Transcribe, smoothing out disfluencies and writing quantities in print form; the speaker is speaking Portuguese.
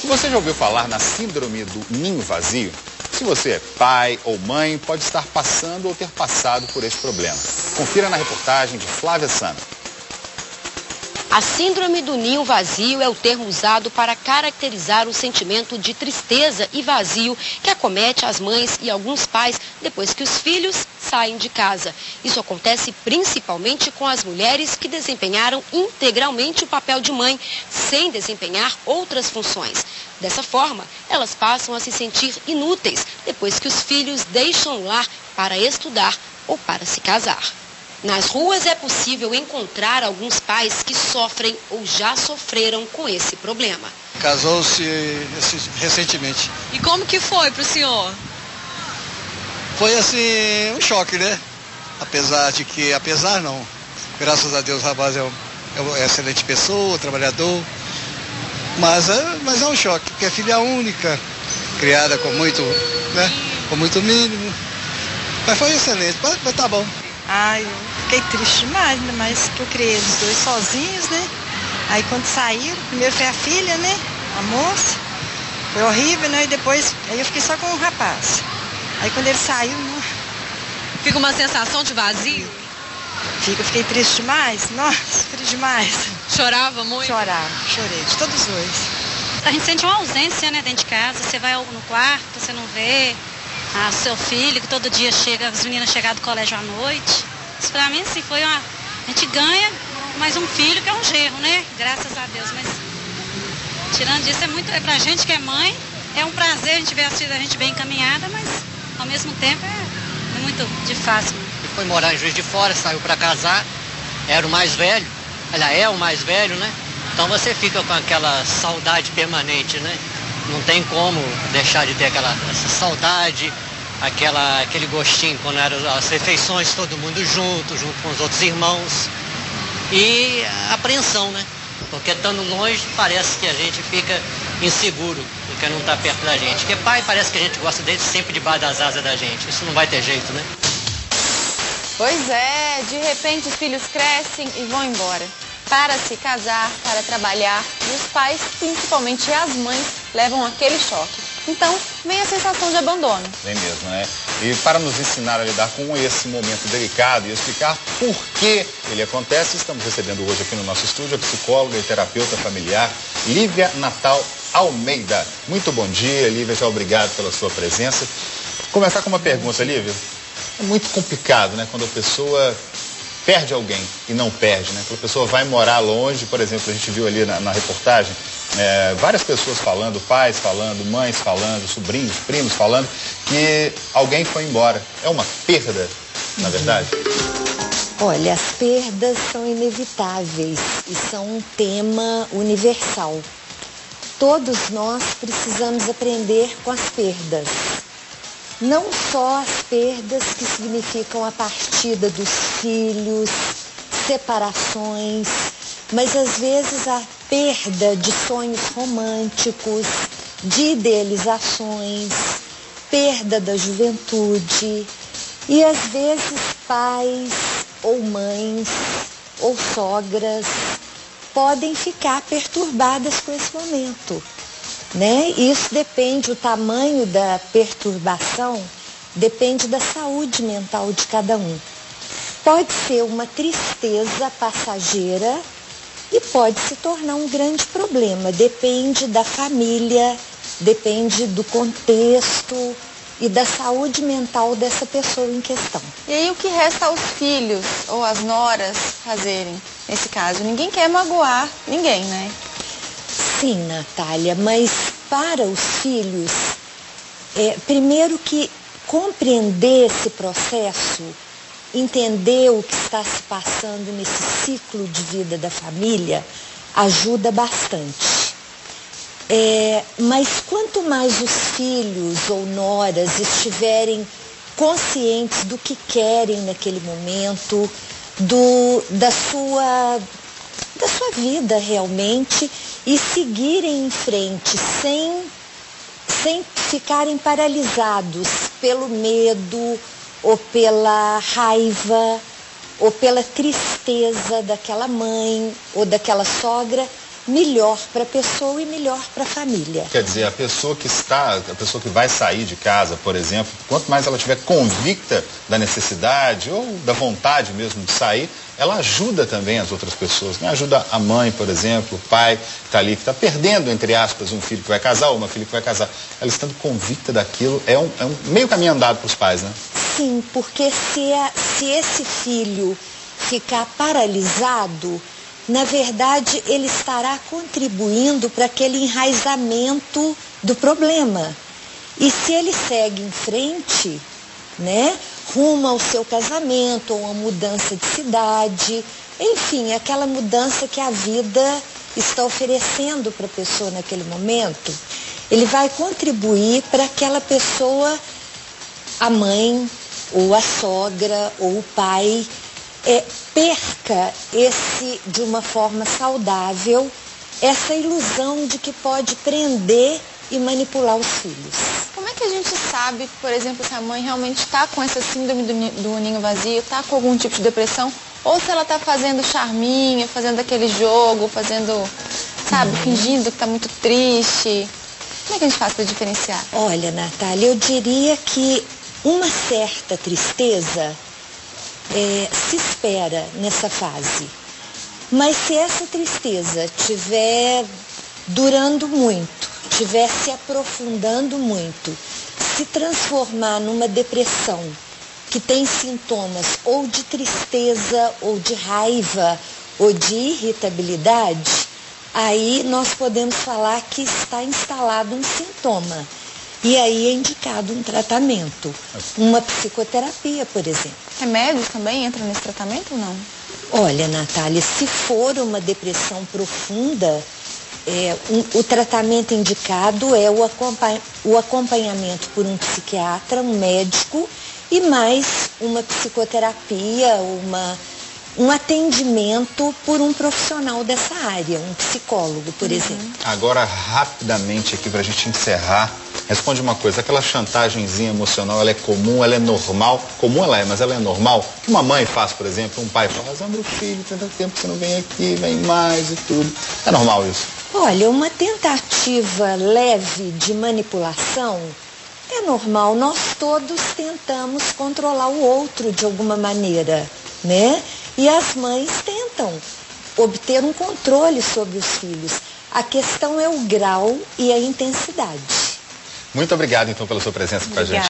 Você já ouviu falar na síndrome do ninho vazio? Se você é pai ou mãe, pode estar passando ou ter passado por esse problema. Confira na reportagem de Flávia Sano. A síndrome do ninho vazio é o termo usado para caracterizar o sentimento de tristeza e vazio que acomete as mães e alguns pais depois que os filhos saem de casa. Isso acontece principalmente com as mulheres que desempenharam integralmente o papel de mãe, sem desempenhar outras funções. Dessa forma, elas passam a se sentir inúteis depois que os filhos deixam o lar para estudar ou para se casar. Nas ruas é possível encontrar alguns pais que sofrem ou já sofreram com esse problema. Casou-se recentemente. E como que foi para o senhor? Foi assim, um choque, né? Apesar não. Graças a Deus o rapaz é uma excelente pessoa, trabalhador. Mas é um choque, porque é filha única, criada com muito mínimo. Mas foi excelente, mas tá bom. Ai, eu fiquei triste demais, ainda mais que eu criei eles dois sozinhos, né? Aí quando saíram, primeiro foi a filha, né? A moça. Foi horrível, né? E depois, aí eu fiquei só com o rapaz. Aí quando ele saiu, não... Fica uma sensação de vazio? Eu fiquei triste demais. Nossa, triste demais. Chorava muito? Chorava, chorei, de todos os dois. A gente sente uma ausência, né, dentro de casa. Você vai no quarto, você não vê seu filho, que todo dia chega, as meninas chegam do colégio à noite. Isso pra mim, assim, a gente ganha mais um filho, que é um genro, né? Graças a Deus, mas tirando isso, pra gente que é mãe, é um prazer a gente ver as filhas da gente bem encaminhada, mas ao mesmo tempo é muito difícil. Foi morar em Juiz de Fora, saiu para casar, era o mais velho, ela é o mais velho, né? Então você fica com aquela saudade permanente, né? Não tem como deixar de ter essa saudade, aquele gostinho quando eram as refeições, todo mundo junto com os outros irmãos. E a apreensão, né? Porque estando longe parece que a gente fica inseguro, porque não está perto da gente. Porque pai parece que a gente gosta dele sempre debaixo das asas da gente. Isso não vai ter jeito, né? Pois é, de repente os filhos crescem e vão embora. Para se casar, para trabalhar, e os pais, principalmente as mães, levam aquele choque. Então, vem a sensação de abandono. Vem mesmo, né? E para nos ensinar a lidar com esse momento delicado e explicar por que ele acontece, estamos recebendo hoje aqui no nosso estúdio a psicóloga e terapeuta familiar Lívia Natal Almeida. Muito bom dia, Lívia, já obrigado pela sua presença. Vou começar com uma pergunta, Lívia. É muito complicado, né, quando a pessoa perde alguém e não perde, né? Quando a pessoa vai morar longe, por exemplo, a gente viu ali na reportagem, várias pessoas falando, pais falando, mães falando, sobrinhos, primos falando, que alguém foi embora. É uma perda, na verdade? Olha, as perdas são inevitáveis e são um tema universal. Todos nós precisamos aprender com as perdas. Não só as perdas que significam a partida dos filhos, separações, mas às vezes a perda de sonhos românticos, de idealizações, perda da juventude e às vezes pais ou mães ou sogras podem ficar perturbadas com esse momento. Né? Isso depende, o tamanho da perturbação depende da saúde mental de cada um. Pode ser uma tristeza passageira e pode se tornar um grande problema. Depende da família, depende do contexto e da saúde mental dessa pessoa em questão. E aí o que resta aos filhos ou às noras fazerem nesse caso? Ninguém quer magoar ninguém, né? Sim, Natália, mas para os filhos, primeiro que compreender esse processo, entender o que está se passando nesse ciclo de vida da família, ajuda bastante. Mas quanto mais os filhos ou noras estiverem conscientes do que querem naquele momento, da sua vida realmente, e seguirem em frente sem ficarem paralisados pelo medo ou pela raiva ou pela tristeza daquela mãe ou daquela sogra, melhor para a pessoa e melhor para a família. Quer dizer, a pessoa que vai sair de casa, por exemplo, quanto mais ela estiver convicta da necessidade ou da vontade mesmo de sair, ela ajuda também as outras pessoas, né? Ajuda a mãe, por exemplo, o pai que está ali, que está perdendo, entre aspas, um filho que vai casar ou uma filha que vai casar. Ela estando convicta daquilo, é um meio caminho andado para os pais, né? Sim, porque se esse filho ficar paralisado, na verdade, ele estará contribuindo para aquele enraizamento do problema. E se ele segue em frente, né, rumo ao seu casamento, ou uma mudança de cidade, enfim, aquela mudança que a vida está oferecendo para a pessoa naquele momento, ele vai contribuir para aquela pessoa, a mãe, ou a sogra, ou o pai, perca de uma forma saudável, essa ilusão de que pode prender e manipular os filhos. Como é que a gente sabe, por exemplo, se a mãe realmente está com essa síndrome do ninho vazio, está com algum tipo de depressão, ou se ela está fazendo charminho, fazendo aquele jogo, fingindo que está muito triste? Como é que a gente faz para diferenciar? Olha, Natália, eu diria que uma certa tristeza se espera nessa fase. Mas se essa tristeza estiver durando muito, estiver se aprofundando muito, se transformar numa depressão que tem sintomas ou de tristeza, ou de raiva, ou de irritabilidade, aí nós podemos falar que está instalado um sintoma. E aí é indicado um tratamento, uma psicoterapia, por exemplo. Remédios também entram nesse tratamento ou não? Olha, Natália, se for uma depressão profunda, o tratamento indicado é o acompanhamento por um psiquiatra, um médico, e mais uma psicoterapia, um atendimento por um profissional dessa área, um psicólogo, por exemplo. Agora, rapidamente aqui, para a gente encerrar, responde uma coisa, aquela chantagemzinha emocional, ela é comum, ela é normal? Comum ela é, mas ela é normal? O que uma mãe faz, por exemplo, um pai fala, meu filho, tem tanto tempo que você não vem aqui, vem mais e tudo. É normal isso? Olha, uma tentativa leve de manipulação é normal. Nós todos tentamos controlar o outro de alguma maneira, né? E as mães tentam obter um controle sobre os filhos. A questão é o grau e a intensidade. Muito obrigado, então, pela sua presença com a gente.